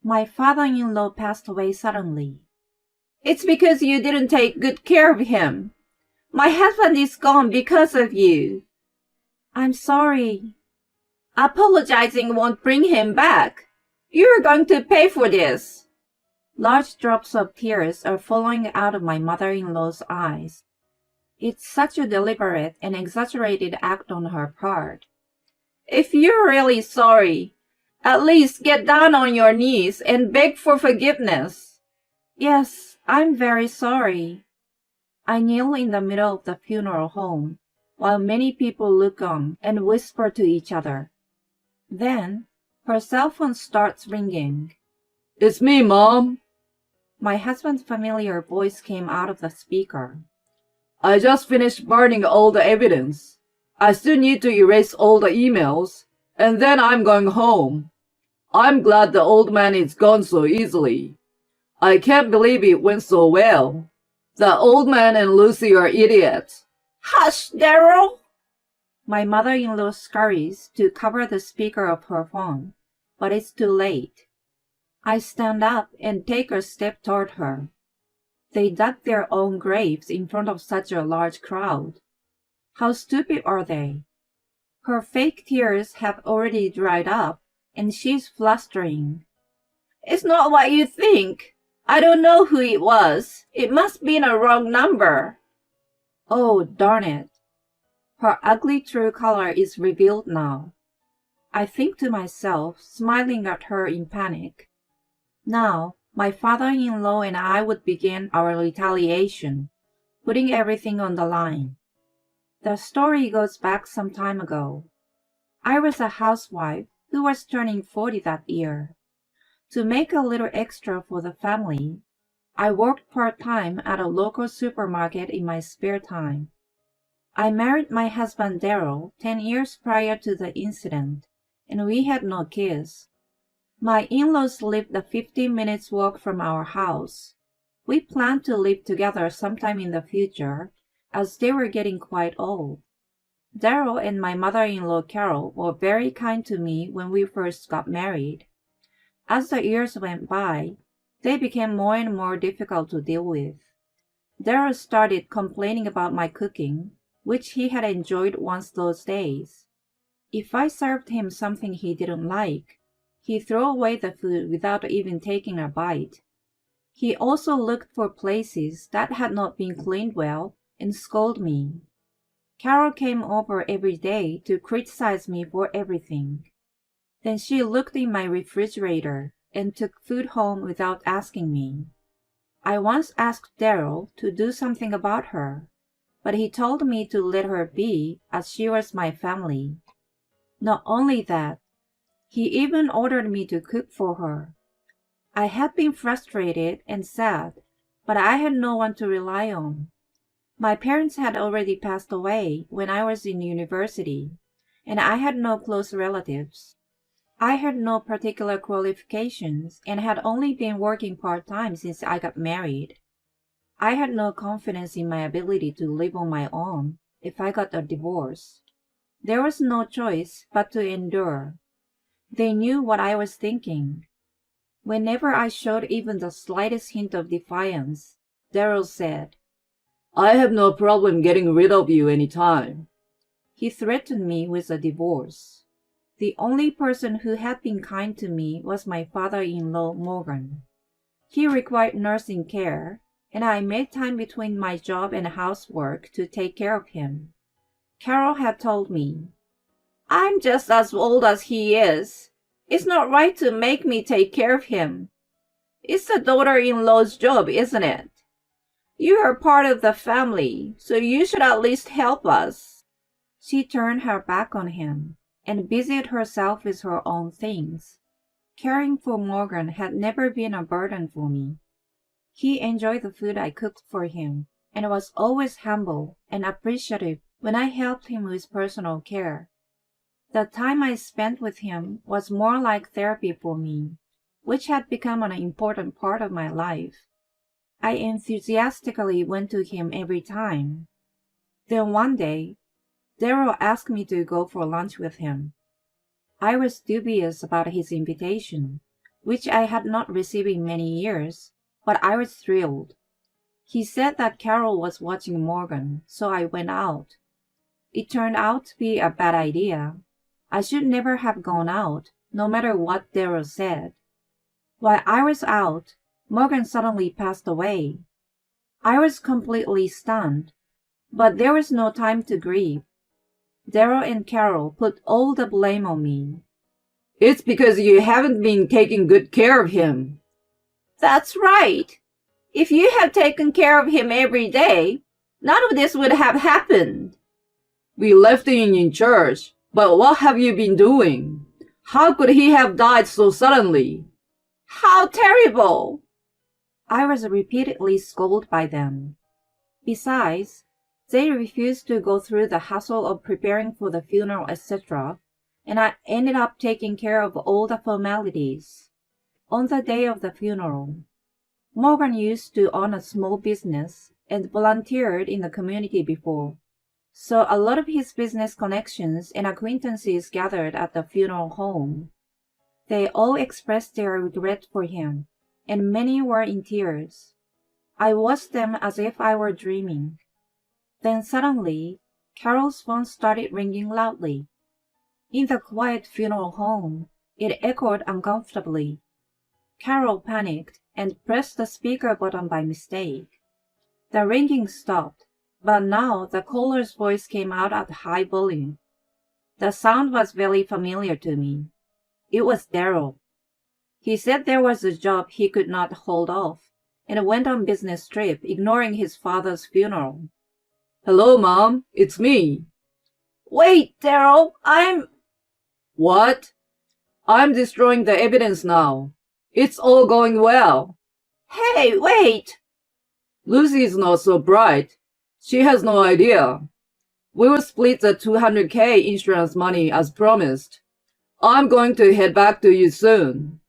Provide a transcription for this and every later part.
My father-in-law passed away suddenly. It's because you didn't take good care of him. My husband is gone because of you. I'm sorry. Apologizing won't bring him back. You're going to pay for this. Large drops of tears are falling out of my mother-in-law's eyes. It's such a deliberate and exaggerated act on her part. If you're really sorry, at least get down on your knees and beg for forgiveness. Yes, I'm very sorry. I kneel in the middle of the funeral home, while many people look on and whisper to each other. Then, her cell phone starts ringing. It's me, Mom. My husband's familiar voice came out of the speaker. I just finished burning all the evidence. I still need to erase all the emails, and then I'm going home. I'm glad the old man is gone so easily. I can't believe it went so well. The old man and Lucy are idiots. Hush, Daryl! My mother-in-law scurries to cover the speaker of her phone, but it's too late. I stand up and take a step toward her. They dug their own graves in front of such a large crowd. How stupid are they? Her fake tears have already dried up, and she's flustering. It's not what you think. I don't know who it was. It must be a wrong number. Oh, darn it. Her ugly true color is revealed now. I think to myself, smiling at her in panic. Now, my father-in-law and I would begin our retaliation, putting everything on the line. The story goes back some time ago. I was a housewife who was turning 40 that year. To make a little extra for the family, I worked part-time at a local supermarket in my spare time. I married my husband Daryl 10 years prior to the incident, and we had no kids. My in-laws lived a 15 minutes walk from our house. We planned to live together sometime in the future, as they were getting quite old. Daryl and my mother-in-law Carol were very kind to me when we first got married. As the years went by, they became more and more difficult to deal with. Daryl started complaining about my cooking, which he had enjoyed once those days. If I served him something he didn't like, he threw away the food without even taking a bite. He also looked for places that had not been cleaned well and scolded me. Carol came over every day to criticize me for everything. Then she looked in my refrigerator and took food home without asking me. I once asked Daryl to do something about her, but he told me to let her be as she was my family. Not only that, he even ordered me to cook for her. I had been frustrated and sad, but I had no one to rely on. My parents had already passed away when I was in university, and I had no close relatives. I had no particular qualifications and had only been working part-time since I got married. I had no confidence in my ability to live on my own if I got a divorce. There was no choice but to endure. They knew what I was thinking. Whenever I showed even the slightest hint of defiance, Daryl said, I have no problem getting rid of you any time. He threatened me with a divorce. The only person who had been kind to me was my father-in-law, Morgan. He required nursing care, and I made time between my job and housework to take care of him. Carol had told me, I'm just as old as he is. It's not right to make me take care of him. It's the daughter-in-law's job, isn't it? You are part of the family, so you should at least help us. She turned her back on him and busied herself with her own things. Caring for Morgan had never been a burden for me. He enjoyed the food I cooked for him and was always humble and appreciative when I helped him with personal care. The time I spent with him was more like therapy for me, which had become an important part of my life. I enthusiastically went to him every time. Then one day, Daryl asked me to go for lunch with him. I was dubious about his invitation, which I had not received in many years, but I was thrilled. He said that Carol was watching Morgan, so I went out. It turned out to be a bad idea. I should never have gone out, no matter what Daryl said. While I was out, Morgan suddenly passed away. I was completely stunned, but there was no time to grieve. Daryl and Carol put all the blame on me. It's because you haven't been taking good care of him. That's right. If you had taken care of him every day, none of this would have happened. We left him in church, but what have you been doing? How could he have died so suddenly? How terrible! I was repeatedly scolded by them. Besides, they refused to go through the hassle of preparing for the funeral, etc., and I ended up taking care of all the formalities. On the day of the funeral, Morgan used to own a small business and volunteered in the community before, so a lot of his business connections and acquaintances gathered at the funeral home. They all expressed their regret for him, and many were in tears. I watched them as if I were dreaming. Then suddenly, Carol's phone started ringing loudly. In the quiet funeral home, it echoed uncomfortably. Carol panicked and pressed the speaker button by mistake. The ringing stopped, but now the caller's voice came out at high volume. The sound was very familiar to me. It was Daryl. He said there was a job he could not hold off, and went on business trip, ignoring his father's funeral. Hello, Mom. It's me. Wait, Daryl, What? I'm destroying the evidence now. It's all going well. Hey, wait! Lucy's not so bright. She has no idea. We will split the $200K insurance money as promised. I'm going to head back to you soon.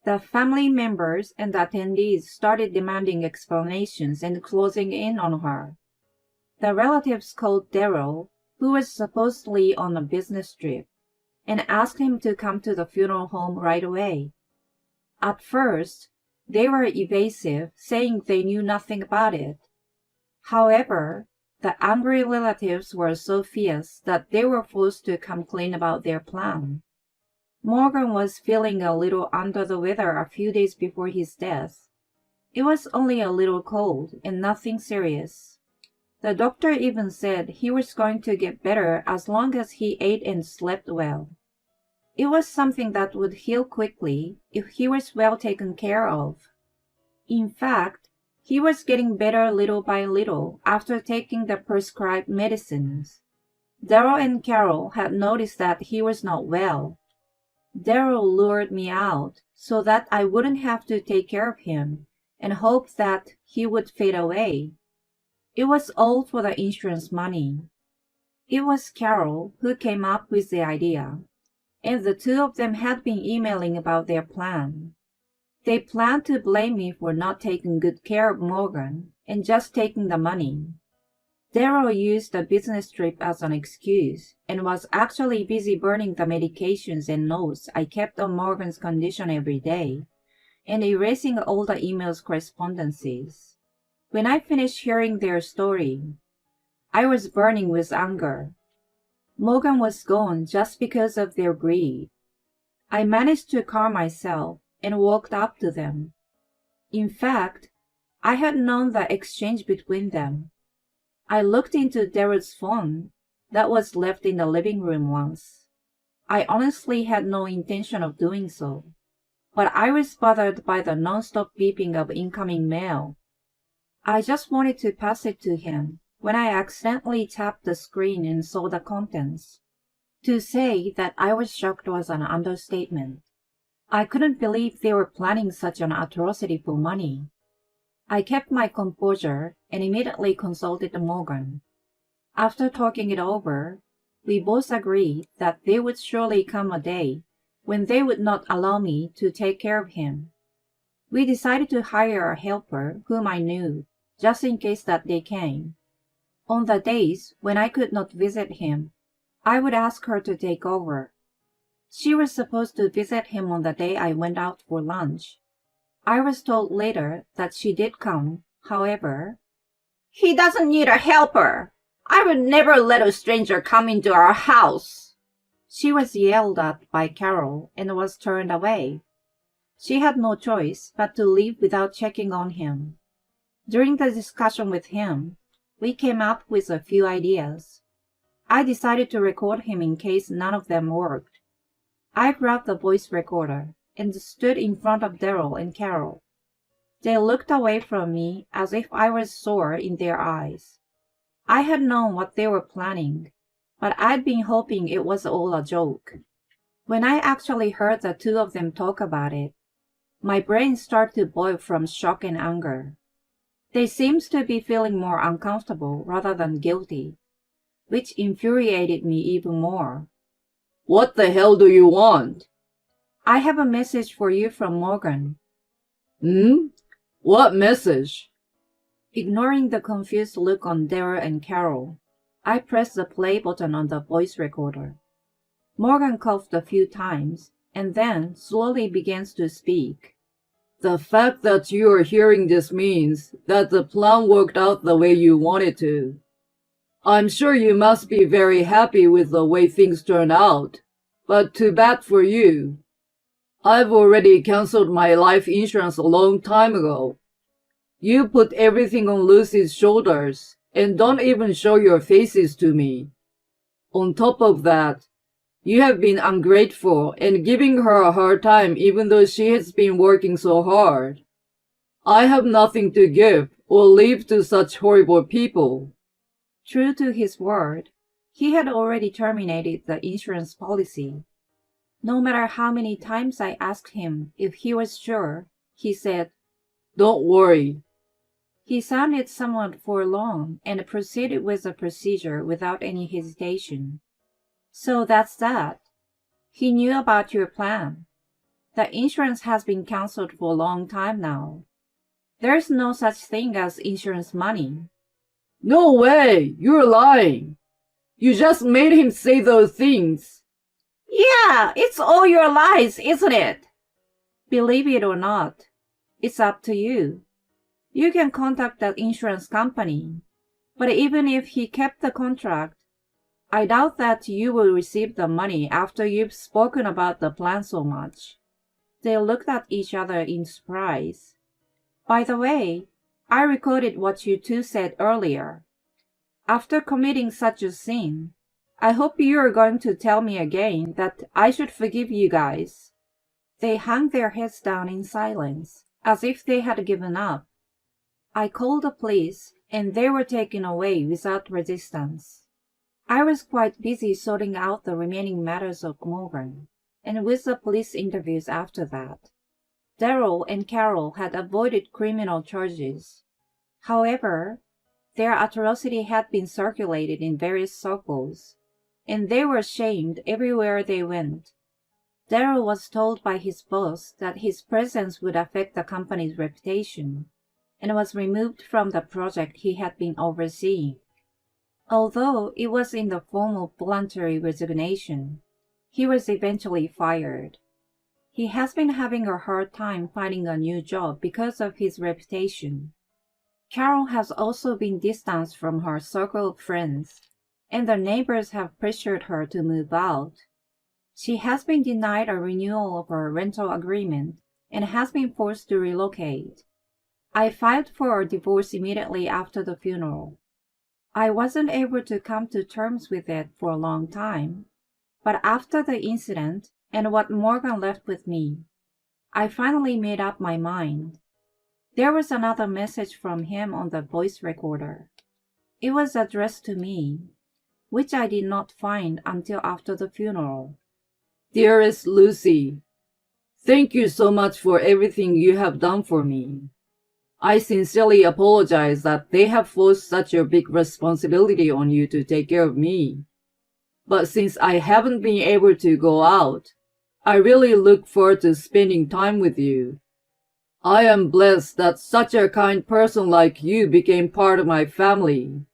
The family members and attendees started demanding explanations and closing in on her. The relatives called Daryl, who was supposedly on a business trip, and asked him to come to the funeral home right away. At first, they were evasive, saying they knew nothing about it. However, the angry relatives were so fierce that they were forced to come clean about their plan. Morgan was feeling a little under the weather a few days before his death. It was only a little cold and nothing serious. The doctor even said he was going to get better as long as he ate and slept well. It was something that would heal quickly if he was well taken care of. In fact, he was getting better little by little after taking the prescribed medicines. Daryl and Carol had noticed that he was not well. Daryl lured me out so that I wouldn't have to take care of him and hoped that he would fade away. It was all for the insurance money. It was Carol who came up with the idea, and the two of them had been emailing about their plan. They planned to blame me for not taking good care of Morgan and just taking the money. Daryl used the business trip as an excuse and was actually busy burning the medications and notes I kept on Morgan's condition every day and erasing all the emails correspondences. When I finished hearing their story, I was burning with anger. Morgan was gone just because of their greed. I managed to calm myself and walked up to them. In fact, I had known the exchange between them. I looked into Daryl's phone that was left in the living room once. I honestly had no intention of doing so, but I was bothered by the non-stop beeping of incoming mail. I just wanted to pass it to him when I accidentally tapped the screen and saw the contents. To say that I was shocked was an understatement. I couldn't believe they were planning such an atrocity for money. I kept my composure and immediately consulted Morgan. After talking it over, we both agreed that there would surely come a day when they would not allow me to take care of him. We decided to hire a helper whom I knew, just in case that day came. On the days when I could not visit him, I would ask her to take over. She was supposed to visit him on the day I went out for lunch. I was told later that she did come, however. He doesn't need a helper. I would never let a stranger come into our house. She was yelled at by Carol and was turned away. She had no choice but to leave without checking on him. During the discussion with him, we came up with a few ideas. I decided to record him in case none of them worked. I grabbed the voice recorder and stood in front of Daryl and Carol. They looked away from me as if I was sore in their eyes. I had known what they were planning, but I'd been hoping it was all a joke. When I actually heard the two of them talk about it, my brain started to boil from shock and anger. They seemed to be feeling more uncomfortable rather than guilty, which infuriated me even more. What the hell do you want? I have a message for you from Morgan. What message? Ignoring the confused look on Daryl and Carol, I pressed the play button on the voice recorder. Morgan coughed a few times and then slowly began to speak. The fact that you are hearing this means that the plan worked out the way you wanted to. I'm sure you must be very happy with the way things turned out, but too bad for you. I've already canceled my life insurance a long time ago. You put everything on Lucy's shoulders and don't even show your faces to me. On top of that, you have been ungrateful and giving her a hard time even though she has been working so hard. I have nothing to give or leave to such horrible people. True to his word, he had already terminated the insurance policy. No matter how many times I asked him if he was sure, he said, "Don't worry." He sounded somewhat forlorn and proceeded with the procedure without any hesitation. So that's that. He knew about your plan. The insurance has been canceled for a long time now. There's no such thing as insurance money. No way! You're lying. You just made him say those things. Yeah, it's all your lies, isn't it? Believe it or not, it's up to you. You can contact that insurance company, but even if he kept the contract, I doubt that you will receive the money after you've spoken about the plan so much. They looked at each other in surprise. By the way, I recorded what you two said earlier. After committing such a sin, I hope you are going to tell me again that I should forgive you guys. They hung their heads down in silence, as if they had given up. I called the police, and they were taken away without resistance. I was quite busy sorting out the remaining matters of Morgan, and with the police interviews after that. Daryl and Carol had avoided criminal charges. However, their atrocity had been circulated in various circles, and they were shamed everywhere they went. Daryl was told by his boss that his presence would affect the company's reputation, and was removed from the project he had been overseeing. Although it was in the form of voluntary resignation, he was eventually fired. He has been having a hard time finding a new job because of his reputation. Carol has also been distanced from her circle of friends, and the neighbors have pressured her to move out. She has been denied a renewal of her rental agreement and has been forced to relocate. I filed for a divorce immediately after the funeral. I wasn't able to come to terms with it for a long time, but after the incident and what Morgan left with me, I finally made up my mind. There was another message from him on the voice recorder. It was addressed to me, which I did not find until after the funeral. Dearest Lucy, thank you so much for everything you have done for me. I sincerely apologize that they have forced such a big responsibility on you to take care of me. But since I haven't been able to go out, I really look forward to spending time with you. I am blessed that such a kind person like you became part of my family.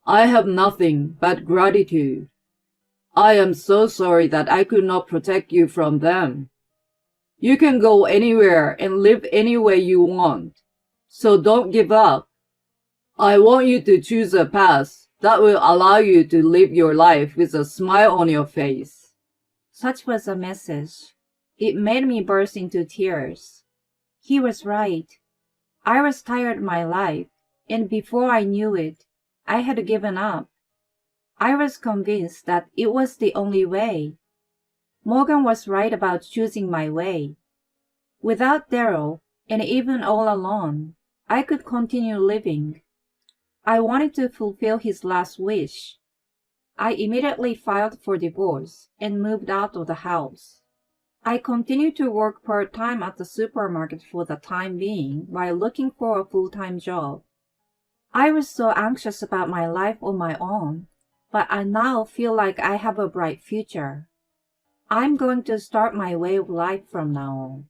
I have nothing but gratitude. I am so sorry that I could not protect you from them. You can go anywhere and live any way you want, so don't give up. I want you to choose a path that will allow you to live your life with a smile on your face. Such was the message. It made me burst into tears. He was right. I was tired of my life, and before I knew it, I had given up. I was convinced that it was the only way. Morgan was right about choosing my way. Without Daryl, and even all alone, I could continue living. I wanted to fulfill his last wish. I immediately filed for divorce and moved out of the house. I continued to work part-time at the supermarket for the time being while looking for a full-time job. I was so anxious about my life on my own, but I now feel like I have a bright future. I'm going to start my way of life from now on.